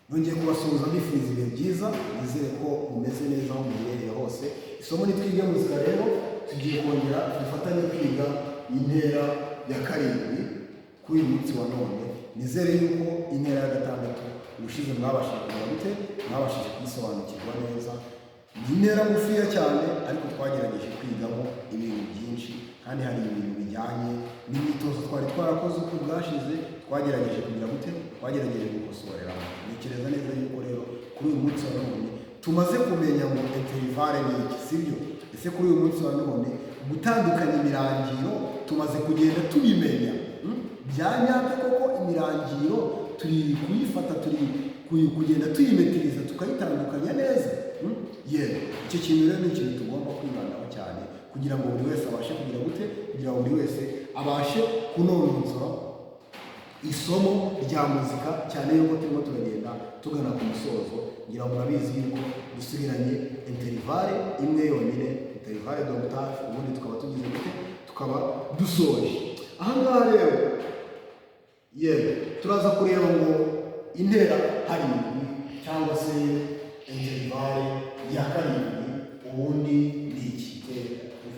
Nongeye kubasuhuza mbifuriza ibihe byiza, nizere ko mumeze neza aho muherereye hose. Isomo nitwiga muzika rero tugiye kongera dufatanye kwiga intera ya karindwi kuri uyu munsi wa none. Nizere yuko intera ya gatandatu ubushize mwabashije kuyisobanukirwa neza. Ni intera ngufiya cyane ariko twagerageje kwigamo ibintu byinshi, kandi hari ibintu bijyanye n'imyitozo twari twarakoze uko bwashize twagerageje gukosorera. Ntekereza neza yuko rero kuri uyu munsi wa none tumaze kumenya ngo interivale ni iki, sibyo? Ese kuri uyu munsi wa none gutandukanya imirangiro tumaze kugenda tubimenya bya nyabyo, koko imirangiro turi kuyifata, turi kugenda tuyimetiriza tukayitandukanya neza. Icyo kintu rero ni ikintu tugomba kwibandaho cyane kugira ngo buri wese abashe kugira ngo buri wese abashe kunonosora isomo rya muzika, cyane yuko turimo turagenda tugana ku musozo. Ngira ngo murabizi yuko dusigaranye interivale imwe yonyine, interivale d'octave, ubundi tukaba tugize tukaba dusoje. Aha ngaha rero turaza kureba ngo intera karindwi cyangwa se interivale ya karindwi ubundi ni iki?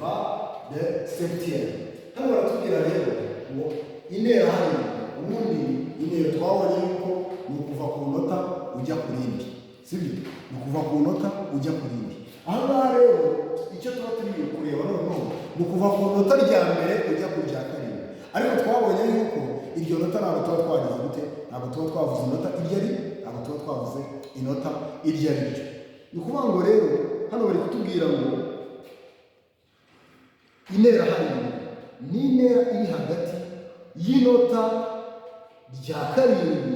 Va de septième. Hano baratubwira rero ngo intera karindwi ubundi intera twabonye yuko ni ukuva ku nota ujya ku rindi, sibyo? Ni ukuva ku nota ujya ku rindi. Aha ngaha rero icyo tuba turi kureba noneho ni ukuva ku nota rya mbere ujya ku rya karindwi, ariko twabonye yuko iryo nota ntabwo tuba twagize ntabwo tuba twavuze inota iryo ari, ntabwo tuba twavuze inota iryo ari ryo. Ni ukuvuga ngo rero hano bari kutubwira ngo intera karindwi ni intera iri hagati y'inota rya karindwi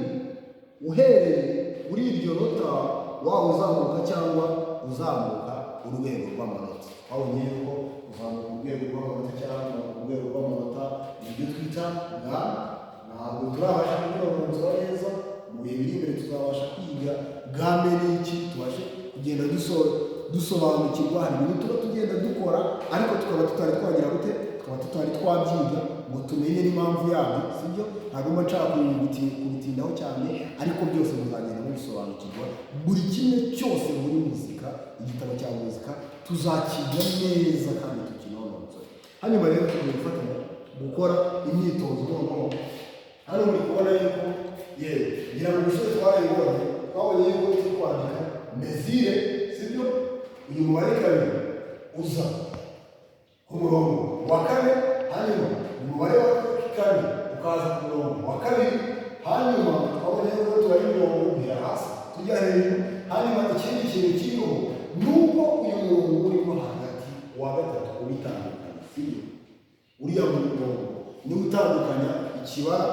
uhereye kuri iryo nota, waba uzamuka cyangwa uzamuka urwego rw'amanota. Wabonye yuko uzamuka urwego rw'amanota cyangwa urwego rw'amanota nibyo twita ga. Ntabwo turabasha kubirononzora neza, mu bihe biri imbere tuzabasha kwiga game n'iki, tubashe kugenda dusobanukirwa. Hari ibintu tuba tugenda dukora ariko tukaba tutari twabyiga ngo tumenye n'impamvu yabyo, sibyo? Ntabwo mba nshaka kubitindaho cyane, ariko byose muzagenda mubisobanukirwa. Buri kimwe cyose muri muzika, igitabo cya muzika tuzakiga neza kandi tukinonosore. Hanyuma rero tugiye gufatanya gukora imyitozo noneho. Hano muri kubona yuko ngira ngo ubushize twabonye yuko turi kwandika mezire, sibyo? Uyu mubare kabiri uza ku murongo wa kane, hanyuma umubare wa kane ukaza ku murongo wa kabiri, hanyuma twabonye yuko tubari umurongo ugera hasi tujya hejuru. Hanyuma ikindi kintu kiriho ni uko uyu murongo urimo hagati wa gatatu ubitandukanya, sibyo? Uriya murongo niwo utandukanya ikibara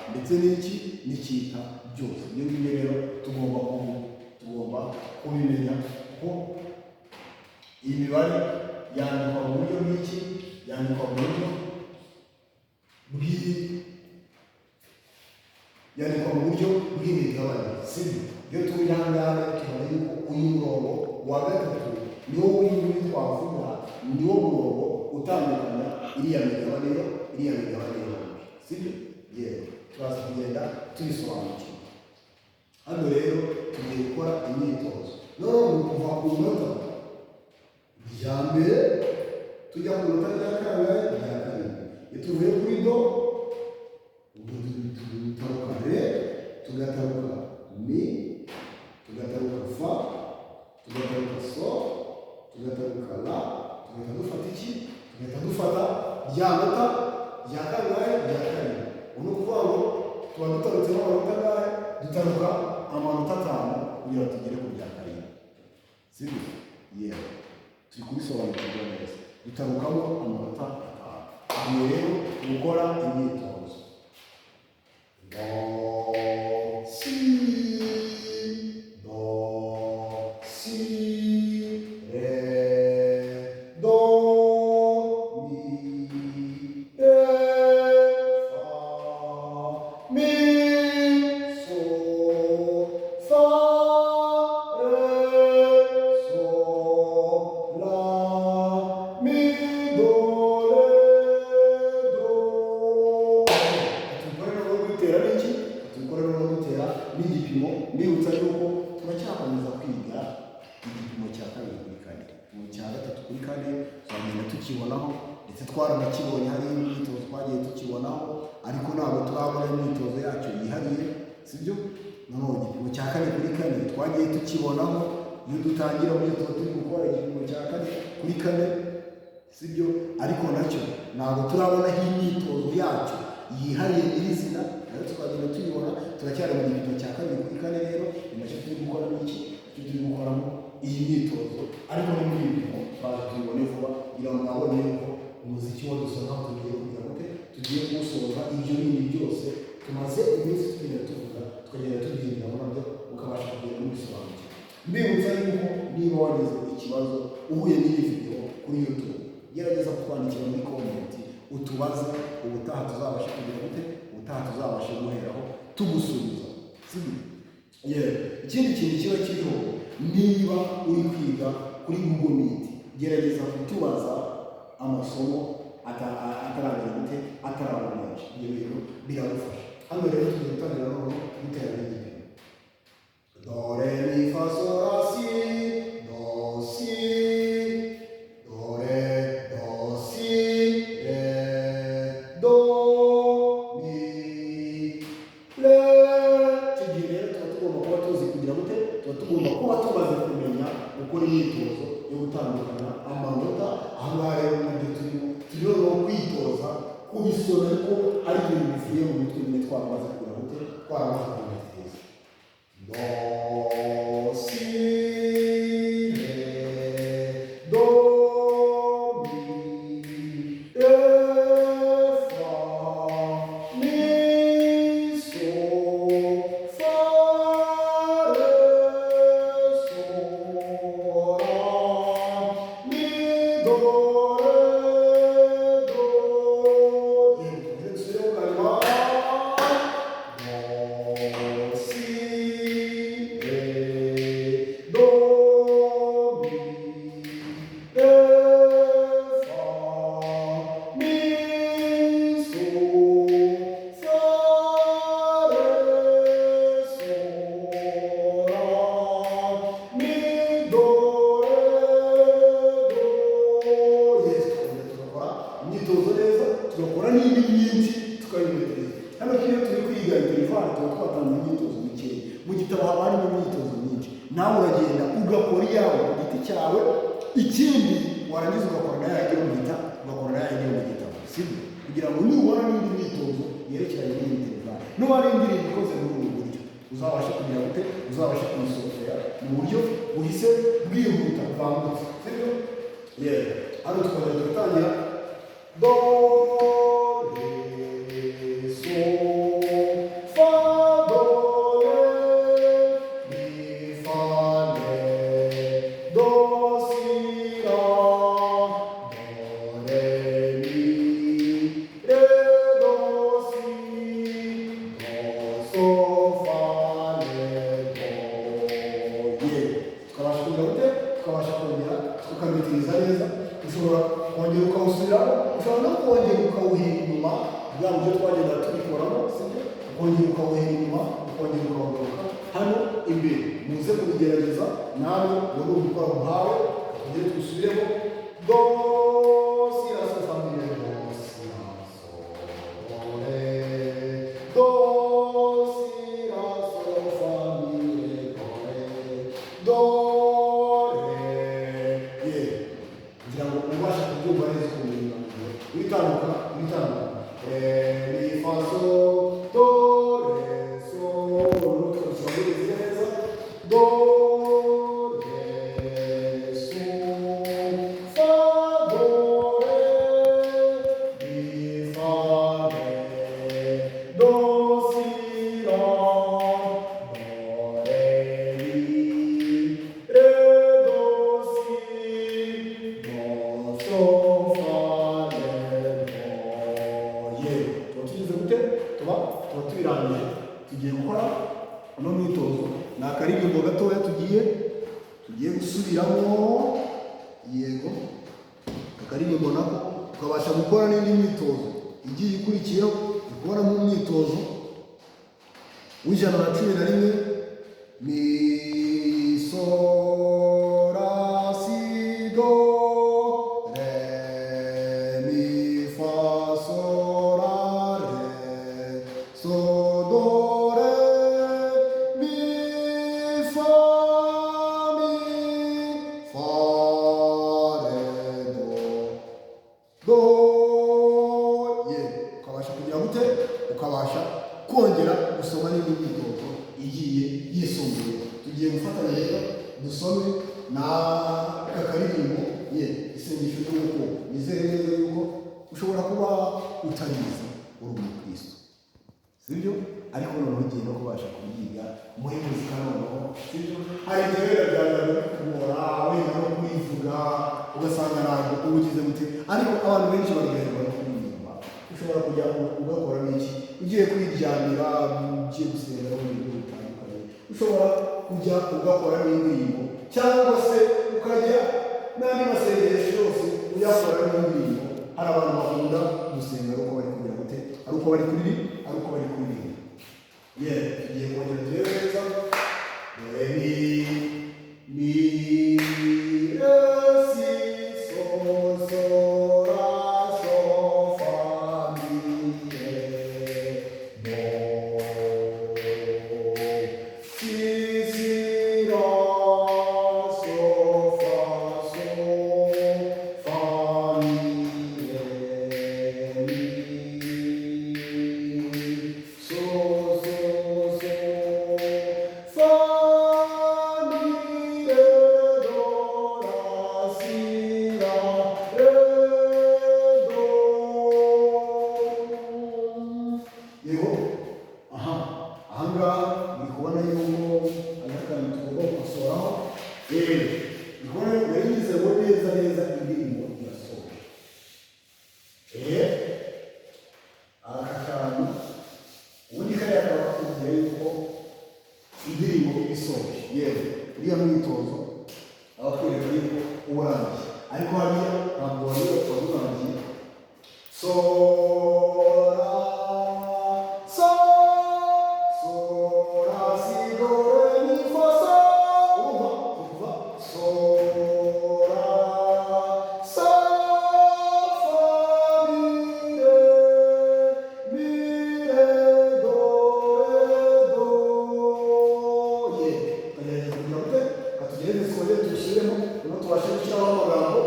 ndetse n'iki n'icyita byose. Ibyo ngibyo rero tugomba kubimenya ko iyi mibare yandikwa mu buryo bw'iki, yandikwa mu buryo bw'imigabane, sibyo? Iyo turi aha ngaha tubona yuko uyu murongo wa gatatu niwo w'inguni twavuga, niwo murongo utandukanya iriya migabane yombi, sibyo? Turaza kugenda tubisobanukirwa. Hano rero tugiye gukora imyitozo. Noneho ni kuva ku nota rya mbere tujya ku nota rya kangahe? Rya karindwi. Iyo tuvuye kuri do tugataruka re, tugataruka mi, tugataruka fa, tugataruka so, tugataruka la, tugahita dufata iki? Tugahita dufata rya nota rya kangahe? Rya karindwi. Ni ukuvuga ngo tuba dutarutseho amanota angahe? Dutaruka amanota 5 kugira ngo tugere ku rya karindwi, sibyo? Turi kubisobanukirwa neza. Dutarukamo amanota 5. Hano rero gukora imyitozo. Do, si, re, do, mi, mi, so, fa, re, so, la, mi, do, re, do. Atubwira ngo gutera iki? yuko turacyakomeza kwiga igipimo cya kabiri kuri kane, igipimo cya gatatu kuri kane tuzagenda tukibonaho, ndetse twaranakibonye hari imyitozo twagiye tukibonaho, ariko ntabwo turabona imyitozo yacyo yihariye, sibyo? Noneho igipimo cya kane kuri kane twagiye tukibonaho, iyo dutangira muri tuba turi gukora igipimo cya kane kuri kane, sibyo? Ariko nacyo ntabwo turabonaho imyitozo yacyo yihariye nyirizina, nayo tukagenda tuyibona. Turacyari mu gipimo cya kabiri kuri kane, rero ni nacyo turi gukora n'iki, icyo turi gukoramo iyi myitozo, ariko no muri ibi bipimo twaje tubibone vuba kugira ngo nabone yuko umuziki wo dusoma tugiye kugira ngo tugiye kuwusoza. Ibyo bindi byose tumaze iminsi tugenda tuvuga, tukagenda tubyinjiramo nabyo ukabasha kugenda mubisobanukirwa. Mbibutsa yuko niba wagize ikibazo uhuye n'iyi video kuri YouTube, gerageza kutwandikira muri comment utubaze, ubutaha tuzabasha kugira gute, ubutaha tuzabasha guheraho tugusubiza, sibyo? Ikindi kintu kiba kiriho, niba uri kwiga kuri Google Meet, gerageza kutubaza amasomo ataragira gute, atarabona. Ibyo bintu biragufasha. Hano rero tugiye gutangira noneho guteranya igipimo. Do re mi fa sol la si, do si, do re, do si, re, do, mi, re. Tugiye rero tuba tugomba kuba tuzi kugira gute, tuba tugomba kuba tumaze kumenya gukora imyitozo yo gutandukanya amanota. Aha ngaha rero nabyo turiho no kwitoza kubisoma, ariko ari ibintu bivuye mu mitwe nyine twamaze kugira gute, twamaze kumenya. Do, si, re, do, mi, re, fa, mi, so, fa, re, so, la, mi, do, re, do. Tugakora n'indi myinshi tukayimetereza. Hano iyo turi kwiga interivale tuba twatanze imyitozo mikeya, mu gitabo haba harimo imyitozo myinshi, nawe uragenda ugakora iyawe ku giti cyawe, ikindi warangiza ugakora nayo yagiye mu gitabo, ugakora nayo yagiye mu gitabo, sibyo? Kugira ngo nubona n'indi myitozo yerekeranye n'iyi interivale, nuba ari indirimbo ikoze muri ubu buryo, uzabashe kugira gute, uzabashe kuyisohora mu buryo buhise bwihuta bwambutse, sibyo? Hano tukagenda gutangira do, re, so, fa, do, re, mi, fa, re, do, si, la, do, re, mi, re, do, si, do, so, fa, re, do, tukabasha kugira gute, tukabasha kongera tukamwitiriza neza. Ushobora kongera ukawusubiramo, ushobora no kongera ukawuhera inyuma bwa buryo twagenda tubikoramo, sibyo? Ukongera ukawuhera inyuma, ukongera ukawugaruka hano imbere. Muze kubigerageza nawe, ubone ubikora muhawe, tugere twisubiremo. Do, si, la, so, fa, mi, re, do, si, la, so, do, re, do, si, la, so, fa, mi, re, do, re, do, re. Kugira ngo ubashe kubyumva neza ukuntu witanduka, re, mi, fa, so, do, re, so, tukabishyira muri izi neza, do, re, so, fa, do, re, mi, fa, re, do, si, la, do, re, mi, re, do, si, do, so, fa, re, do, tuba tugize gute, tuba tubirangije. Tugiye gukora uno mwitozo, ni akaririmbo gatoya tugiye gusubiramo, yego, akaririmbo nako tukabasha gukora n'indi myitozo igiye ikurikiyeho. Gukora mu myitozo w'ijana na cumi na rimwe mi, sol, la, si, do, re, mi, fa, sol, la, re, so, do, re, mi, fa, re, do, ye. Ukabasha kugira gute? Ukabasha kongera gusoma n'indi myitozo igiye yisumbuye. Tugiye gufatanya rero dusome na kakaririmbo ye isengesho ry'uko nizere neza yuko ushobora kuba utarizi uri umukristo, sibyo? Ariko noneho ugiye no kubasha kubyiga muri muzika noneho, sibyo? Hari igihe byagaragara kubora wenda no kuyivuga ugasanga ntabwo ubugize gute, ariko abantu benshi baryoherwa no kuririmba. Ushobora kujya ugakora n'iki, ugiye kwiryamira, ugiye gusenga mu bintu bitandukanye, ushobora kujya ugakora n'indirimbo, cyangwa se ukajya n'andi masengesho yose uyakora n'indirimbo. Hari abantu bakunda gusenga ari uko bari kugira gute, ari uko bari kuririmba. Ye, tugiye kongera turebe neza. Re, mi, re, si, sol, sol, la, sol, fa, mi, re, do, si, la, sol, fa, mi, re, mi, sol, fa, mi, re, do, la, si, la, re, do. Yego, ahangaha ni kubona yuko agakantu tugomba gukosoraho. Ni kubona yayigize ngo neza neza indirimbo irasohoye. Aka kantu ubundi kariya kaba kakubwira yuko indirimbo isohoye. Yewe uriya mwitozo abakwereka yuko urangiye, ariko hariya ntabwo wari urangiye. Sol, la, sol, la, si, do, re, mi, fa, sol. Urumva? Sol, la, sol, fa, mi, re, do, ye. Tukagerageza kugira gute? Katugerageze twongere tuyishyiremo, noneho tubashe gushyiraho amagambo.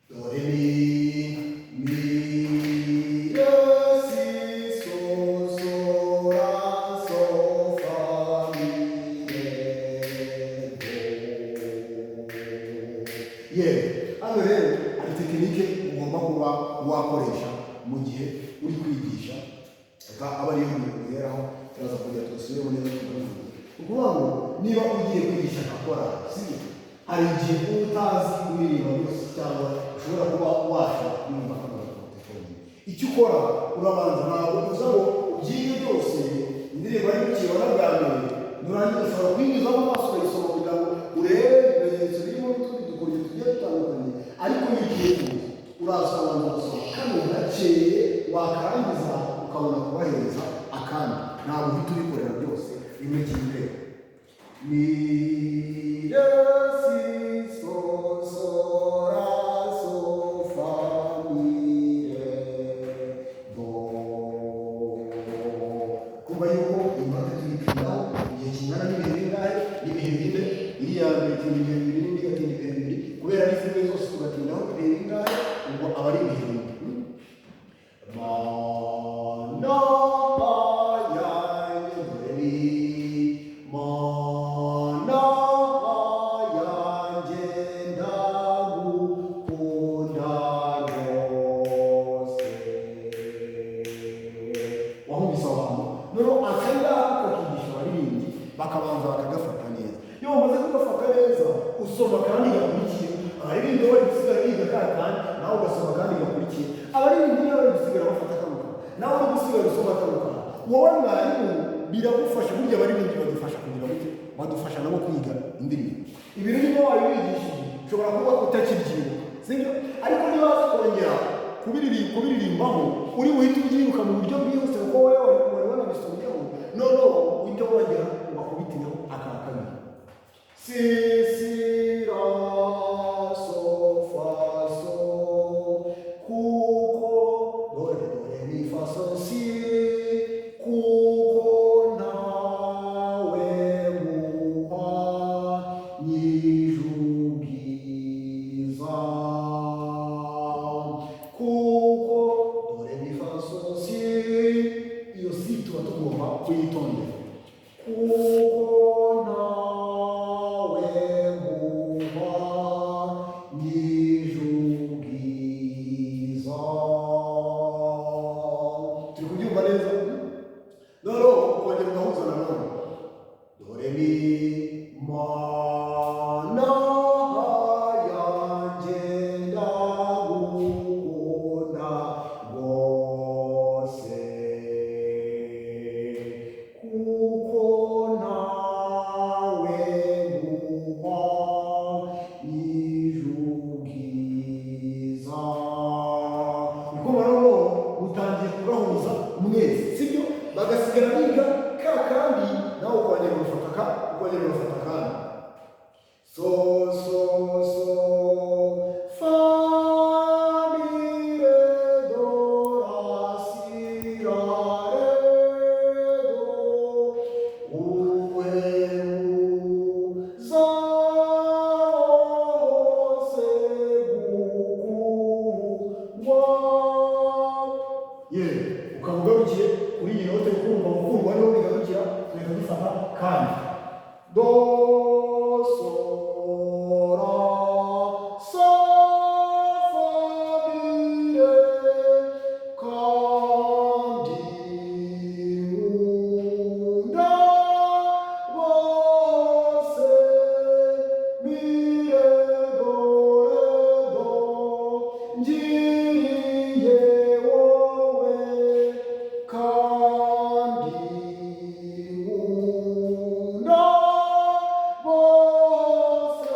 Do, re, mi, re, si, sol, sol, la, sol, fa, mi, re, do. Yewe, hano rero hari tekinike ugomba kuba wakoresha mu gihe uri kwigisha, aba ariyo uheraho. Turaza kujya tubisubiremo neza tukabivuga. Ni ukuvuga ngo niba ugiye kwigisha gakora, sibyo? Hari igihe uba utazi kuririmba byose, cyangwa ushobora kuba washaka kuririmba akamaro ka telefone. Icyo ukora urabanza, ntabwo uza ngo ubyige byose indirimbo ari gukibona bwa mbere, nurangiza ushobora kwinyuza mu maso ukayisoma kugira ngo urebe ibimenyetso birimo n'utundi dukoryo tugiye dutandukanye. Ariko iyo ugiye kuza uraza ukabanza gusoma kano gakeye, wakarangiza ukabona kubahereza akandi. Ntabwo uhita ubikorera byose rimwe kimwe. Mi, re, si, sol, sol, la, sol, fa, mi, re, do. Kumva yuko impaka tuyipindaho igihe kingana n'ibihe bingahe? N'ibihe bine. Iriya bitinda ibihe bibiri n'indi igatinda ibihe bibiri. Kubera ari filime zose tugatindaho ibihe bingahe? Ubwo aba ari ibihe bibiri. Bakabanza bakagafata neza. Iyo bamaze kugafata neza, usoma kandi gakurikiye. Abaririmbyi bari gusigara biga kandi nawe ugasoma kandi gakurikiye. Abaririmbyi bari gusigara bafata akaruhuko, nawe uri gusigara usoma akaruhuko. Wowe mwarimu biragufasha. Burya abaririmbyi badufasha kugira ngo badufasha nabo kwiga indirimbo. Ibi rero wabigishije ushobora kuba utakibyibuka, sibyo? Ariko niba waza kongera kubiririmbaho uri buhite ubyiruka mu buryo bwihuse, kuko wowe wari wanabisomyeho. si, si, la, sol, fa, sol, kuko, do, re, mi, fa, sol, si, kuko nawe muhwanyije ubwiza, kuko do, re, mi, fa, sol, si, iyo si tuba tugomba kuyitondera, kuko nawe muhwanyije ubwiza. Turi kubyumva neza? Noneho ukongera ugahuza na none, dore mi mana yanjye ndagukunda rwose, kuko nawe muhwanyije ubwiza. Niko rero utangiye kugahuza mwese, sibyo? Bagasigara biga ka kandi nawe ukongera ugafata kandi. So, so, so, fa, mi, re, do, la, si, la, re, do, uheruza hose gukundwa. Ukaba ugarukiye kuri iyi note ukumva gukundwa niho bigarukira, tugahita dufata kandi. Do, so, la, sa, fa, mi, re, kandi nkunda bose, mi, re, do, ngiriye wowe kandi nkunda bose,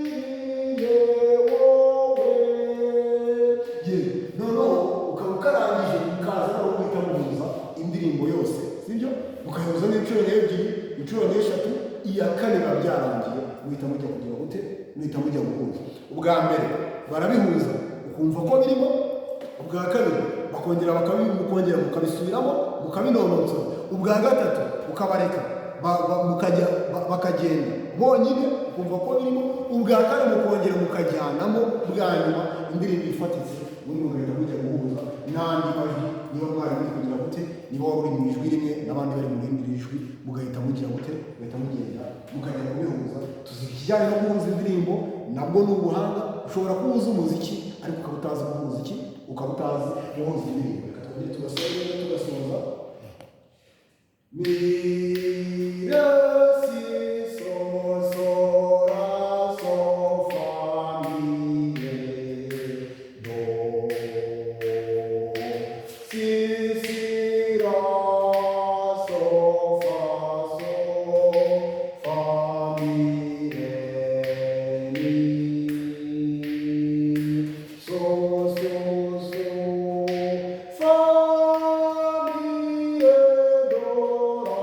ngiriye wowe. Noneho ukaba ukarangije ukaza no guhita muhuza indirimbo yose, sibyo? Ukayihuza n'inshuro n'ebyiri, inshuro n'eshatu, iya kane biba byarangiye, muhita mujya kugira gute? Muhita mujya guhuza. Ubwa mbere barabihuza ukumva ko birimo, ubwa kabiri bakongera mukongera mukabisubiramo mukabinonosora, ubwa gatatu ukabareka bakagenda bonyine ukumva ko birimo, ubwa kane mukongera mukajyanamo bwa nyuma indirimbo ifatitse, ubundi mugahita mujya guhuza n'andi majwi. Niba mwari muri kugira gute, niba wari uri mu ijwi rimwe n'abandi bari mu rindi jwi, mugahita mugira gute, mugahita mugenda mukagenda kubihuza. Tuzi ikijyanye no guhuza indirimbo nabwo ni ubuhanga. Ushobora kuhuza umuziki ariko ukaba utazi guhuza iki, ukaba utazi guhuza indirimbo. Reka twongere tugasoza. Mi, re, si, so, so, la, so, fa, mi, re, do, si, si, la, so, fa, mi, re, mi, so, so, so, fa, mi, re, do, la,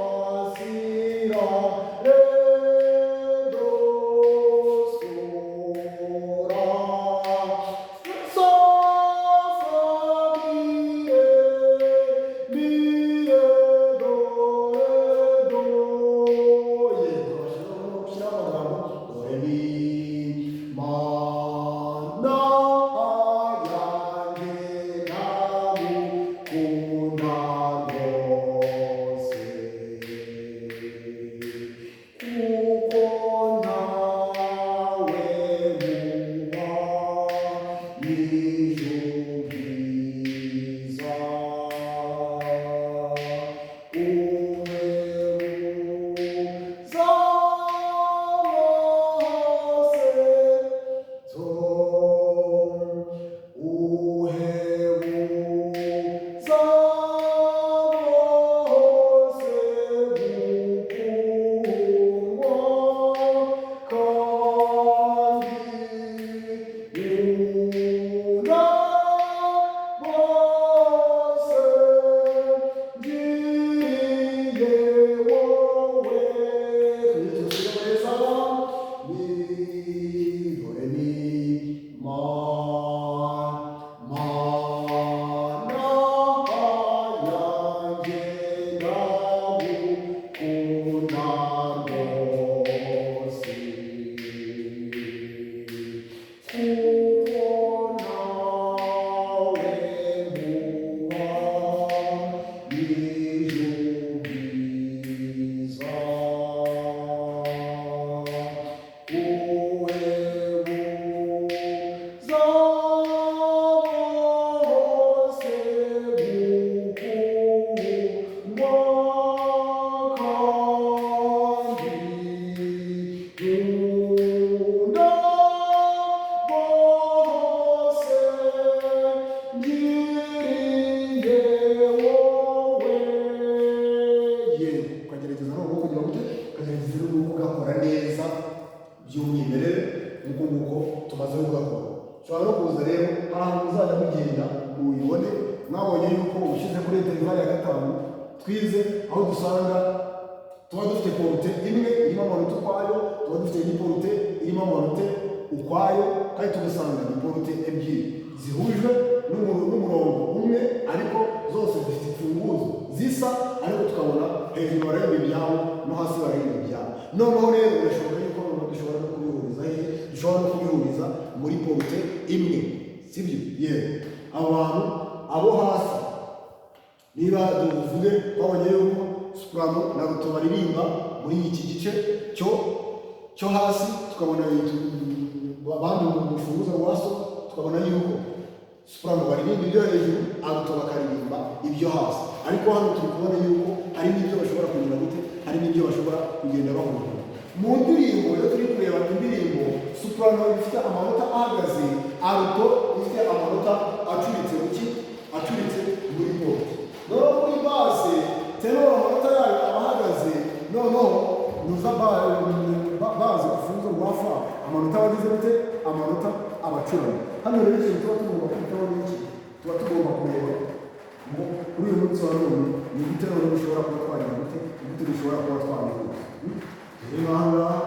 yewe ukagerageza noneho kugira ngo ukagerageza no kugakora neza by'umwimerere nk'uko tumaze kugakora. Ushobora no kuza rero ahantu muzajya mugenda mubibone, mwabonye yuko ubushize kuri interivale ya 5 twize aho dusanga tuba dufite porute imwe irimo amanota ukwayo, tuba dufite n'iporute irimo amanota ukwayo, kandi tugasanga ni porute ebyiri zihujwe n'umurongo umwe ariko zose zifite imfunguzo zisa, ariko tukabona hejuru bareba ibyabo no hasi bareba ibyabo. Noneho rero birashoboka yuko dushobora no kubihuriza dushobora no kubihuriza muri porute imwe, sibyo? Yewe abantu abo hasi niba tuvuge twabonye yuko soprano na alto baririmba muri iki gice cyo hasi, tukabona abandi mu rufunguzo rwa so tukabona yuko soprano baririmba ibyo hejuru, alto bakaririmba ibyo hasi. Ariko hano turi kubona yuko hari n'ibyo bashobora kugenda gute, hari n'ibyo bashobora kugenda bahura mu ndirimbo. Iyo turi kureba indirimbo, soprano ifite amanota ahagaze, alto ifite amanota acuritse muri porte. Noneho kuri base tenor amanota yayo abahagaze, noneho nuza bazi ufunzo rwa fa amanota abagize gute, amanota abacuranyi. Hano rero ikintu tuba tugomba kwitaho n'iki, tuba tugomba kureba ngo kuri uyu munsi wa none ni gute noneho dushobora kuba twagira gute, ni gute dushobora kuba twabihuza. Rero aha ngaha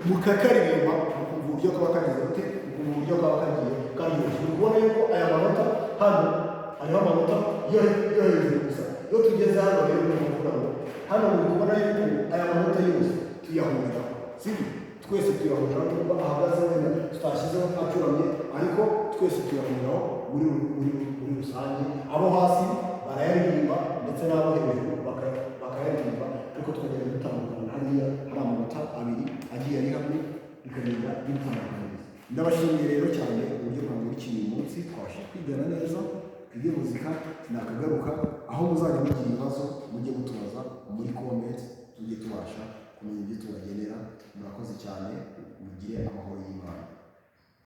mukakaririmba mukumva uburyo kaba kagize gute, mukumva uburyo kaba kagiye. Ubona yuko aya manota hano hariho amanota yo hejuru gusa. Iyo tugeze hano rero ni ukuvuga ngo hano muri kubona yuko aya manota yose tuyahurira, sibyo? Twese tuyahurira nubwo ahagaze wenda tutashyizeho acuramye, ariko twese tuyahuriraho muri rusange. Abo hasi barayaririmba ndetse n'abo hejuru bakayaririmba, ariko tukagenda dutandukana. Hariya hari amanota abiri agiye ari hamwe, bikagenda bitandukanye. Ndabashimiye rero cyane uburyo mwangurikiye uyu munsi, twabasha kwigana neza, twige muzika. Nakagaruka aho muzajya mugira ibibazo mujye mutubaza muri comment, tujye tubasha kumenya ibyo tubagenera. Murakoze cyane, mugire amahoro y'Imana.